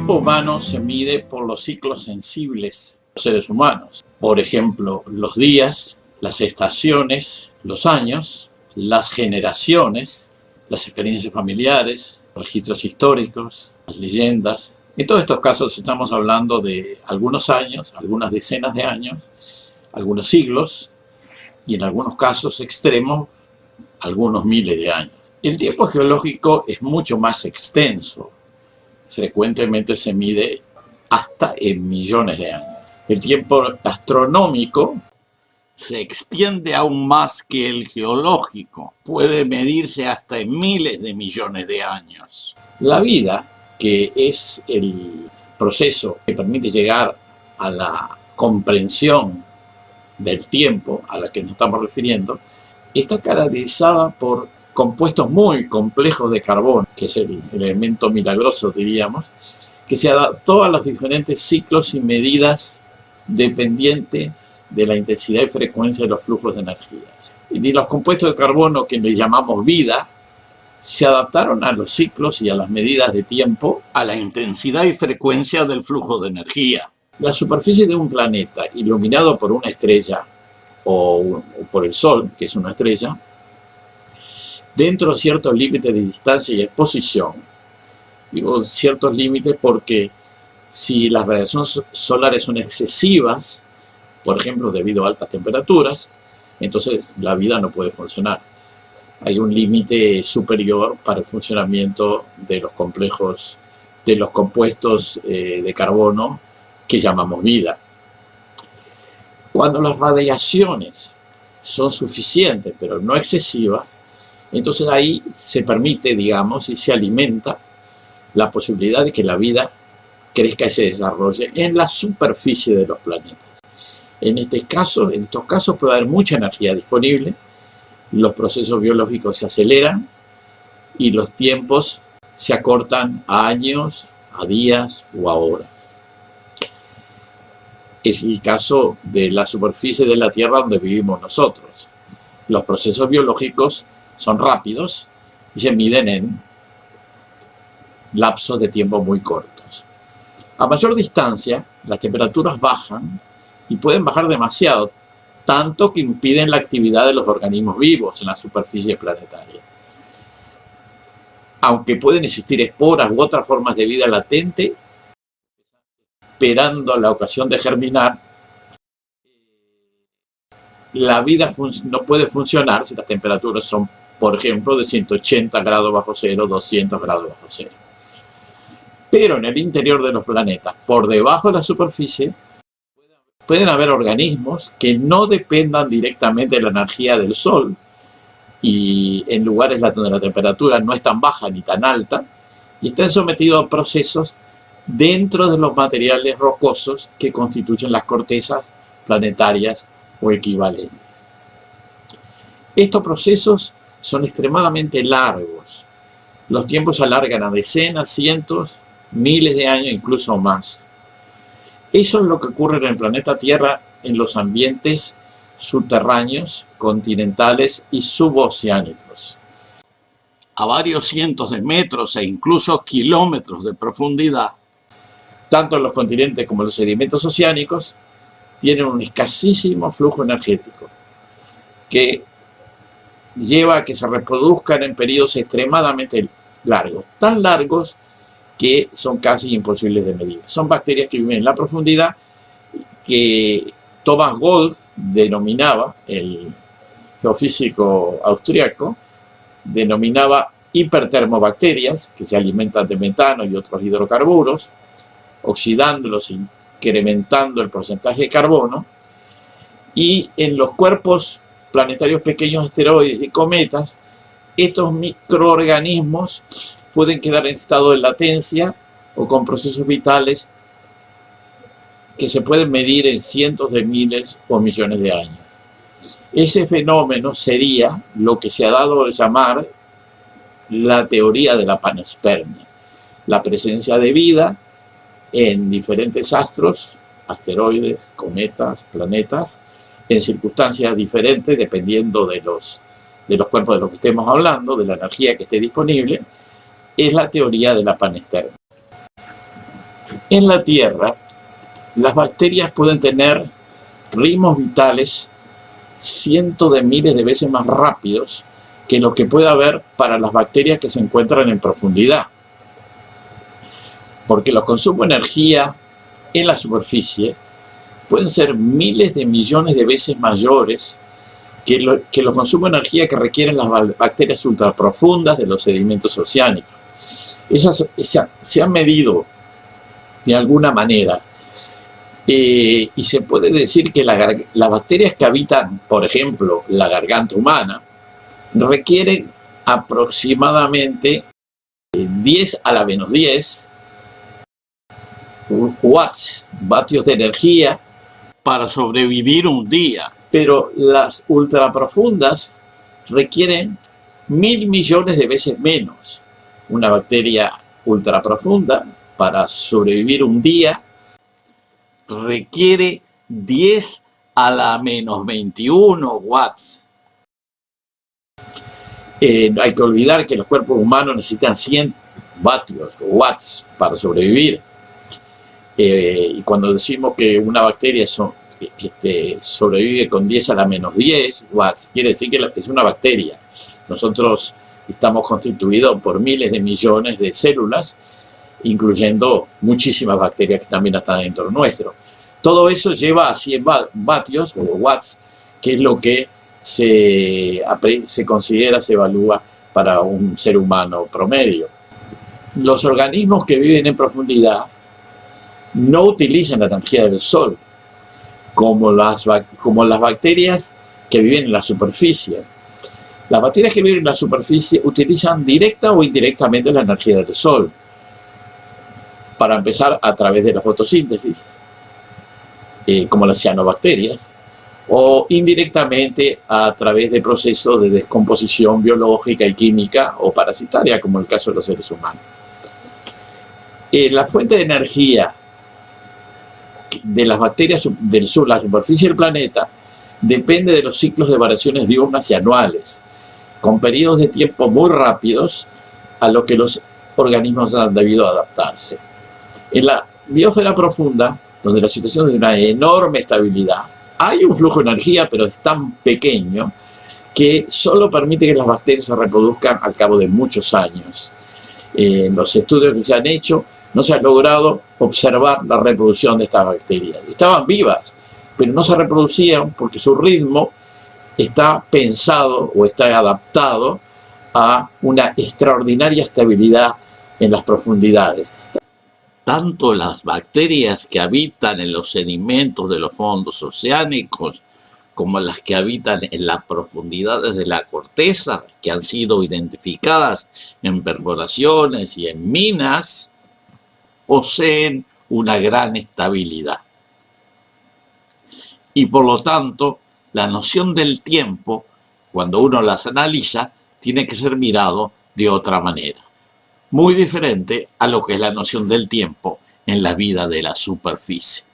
tiempo humano se mide por los ciclos sensibles de los seres humanos. Por ejemplo, los días, las estaciones, los años, las generaciones, las experiencias familiares, registros históricos, las leyendas. En todos estos casos estamos hablando de algunos años, algunas decenas de años, algunos siglos y en algunos casos extremos, algunos miles de años. El tiempo geológico es mucho más extenso. Frecuentemente se mide hasta en millones de años. El tiempo astronómico se extiende aún más que el geológico. Puede medirse hasta en miles de millones de años. La vida, que es el proceso que permite llegar a la comprensión del tiempo a la que nos estamos refiriendo, está caracterizada por compuestos muy complejos de carbono, que es el elemento milagroso, diríamos, que se adaptó a los diferentes ciclos y medidas dependientes de la intensidad y frecuencia de los flujos de energías. Y los compuestos de carbono, que le llamamos vida, se adaptaron a los ciclos y a las medidas de tiempo, a la intensidad y frecuencia del flujo de energía. La superficie de un planeta iluminado por una estrella o por el Sol, que es una estrella, dentro de ciertos límites de distancia y exposición. Digo ciertos límites porque si las radiaciones solares son excesivas, por ejemplo debido a altas temperaturas, entonces la vida no puede funcionar. Hay un límite superior para el funcionamiento de los complejos, de los compuestos de carbono que llamamos vida. Cuando las radiaciones son suficientes pero no excesivas, entonces ahí se permite, digamos, y se alimenta la posibilidad de que la vida crezca y se desarrolle en la superficie de los planetas. En estos casos puede haber mucha energía disponible, los procesos biológicos se aceleran y los tiempos se acortan a años, a días o a horas. Es el caso de la superficie de la Tierra donde vivimos nosotros. Los procesos biológicos son rápidos y se miden en lapsos de tiempo muy cortos. A mayor distancia, las temperaturas bajan y pueden bajar demasiado, tanto que impiden la actividad de los organismos vivos en la superficie planetaria. Aunque pueden existir esporas u otras formas de vida latente, esperando la ocasión de germinar, la vida no puede funcionar si las temperaturas son, por ejemplo, de 180 grados bajo cero, 200 grados bajo cero. Pero en el interior de los planetas, por debajo de la superficie, pueden haber organismos que no dependan directamente de la energía del Sol y en lugares donde la temperatura no es tan baja ni tan alta y estén sometidos a procesos dentro de los materiales rocosos que constituyen las cortezas planetarias o equivalentes. Estos procesos son extremadamente largos. Los tiempos se alargan a decenas, cientos, miles de años, incluso más. Eso es lo que ocurre en el planeta Tierra en los ambientes subterráneos, continentales y suboceánicos. A varios cientos de metros e incluso kilómetros de profundidad, tanto los continentes como los sedimentos oceánicos tienen un escasísimo flujo energético que lleva a que se reproduzcan en periodos extremadamente largos, tan largos que son casi imposibles de medir. Son bacterias que viven en la profundidad que Thomas Gold denominaba, el geofísico austriaco, denominaba hipertermobacterias, que se alimentan de metano y otros hidrocarburos, oxidándolos, incrementando el porcentaje de carbono, y en los cuerpos planetarios pequeños, asteroides y cometas, estos microorganismos pueden quedar en estado de latencia o con procesos vitales que se pueden medir en cientos de miles o millones de años. Ese fenómeno sería lo que se ha dado a llamar la teoría de la panspermia, la presencia de vida en diferentes astros, asteroides, cometas, planetas, en circunstancias diferentes dependiendo de los cuerpos de los que estemos hablando, de la energía que esté disponible, es la teoría de la panspermia. En la Tierra, las bacterias pueden tener ritmos vitales cientos de miles de veces más rápidos que lo que pueda haber para las bacterias que se encuentran en profundidad. Porque los consumos de energía en la superficie pueden ser miles de millones de veces mayores que los consumos de energía que requieren las bacterias ultraprofundas de los sedimentos oceánicos. Esas se han medido de alguna manera y se puede decir que las bacterias que habitan, por ejemplo, la garganta humana, requieren aproximadamente 10 a la menos 10 vatios de energía para sobrevivir un día. Pero las ultraprofundas requieren 1000 millones de veces menos. Una bacteria ultraprofunda para sobrevivir un día requiere 10 a la menos 21 watts. No hay que olvidar que los cuerpos humanos necesitan 100 vatios o watts para sobrevivir. Y cuando decimos que una bacteria sobrevive con 10 a la menos 10 watts, quiere decir que es una bacteria. Nosotros estamos constituidos por miles de millones de células, incluyendo muchísimas bacterias que también están dentro nuestro. Todo eso lleva a 100 vatios o watts, que es lo que se considera, se evalúa para un ser humano promedio. Los organismos que viven en profundidad no utilizan la energía del sol, como las bacterias que viven en la superficie. Las bacterias que viven en la superficie utilizan directa o indirectamente la energía del sol. Para empezar, a través de la fotosíntesis, como las cianobacterias, o indirectamente a través de procesos de descomposición biológica y química o parasitaria, como el caso de los seres humanos. La fuente de energía de las bacterias la superficie del planeta depende de los ciclos de variaciones diurnas y anuales, con periodos de tiempo muy rápidos a lo que los organismos han debido adaptarse. En la biosfera profunda, donde la situación es de una enorme estabilidad, hay un flujo de energía, pero es tan pequeño que solo permite que las bacterias se reproduzcan al cabo de muchos años. En los estudios que se han hecho, no se ha logrado observar la reproducción de estas bacterias. Estaban vivas, pero no se reproducían porque su ritmo está pensado o está adaptado a una extraordinaria estabilidad en las profundidades. Tanto las bacterias que habitan en los sedimentos de los fondos oceánicos como las que habitan en las profundidades de la corteza, que han sido identificadas en perforaciones y en minas, poseen una gran estabilidad. Y por lo tanto, la noción del tiempo, cuando uno las analiza, tiene que ser mirado de otra manera, muy diferente a lo que es la noción del tiempo en la vida de la superficie.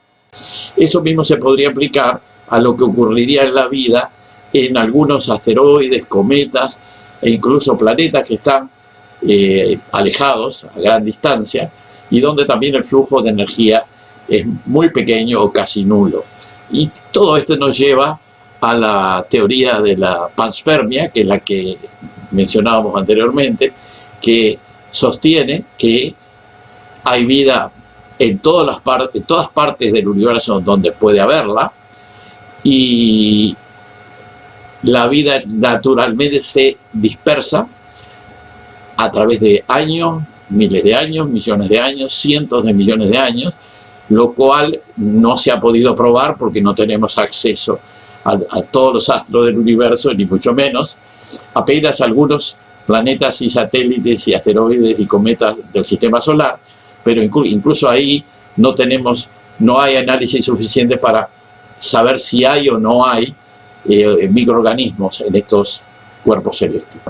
Eso mismo se podría aplicar a lo que ocurriría en la vida en algunos asteroides, cometas e incluso planetas que están alejados a gran distancia y donde también el flujo de energía es muy pequeño o casi nulo. Y todo esto nos lleva a la teoría de la panspermia, que es la que mencionábamos anteriormente, que sostiene que hay vida en todas partes del universo donde puede haberla, y la vida naturalmente se dispersa a través de años, miles de años, millones de años, cientos de millones de años, lo cual no se ha podido probar porque no tenemos acceso a todos los astros del universo, ni mucho menos. Apenas algunos planetas y satélites y asteroides y cometas del sistema solar, pero incluso ahí no hay análisis suficiente para saber si hay o no hay microorganismos en estos cuerpos celestes.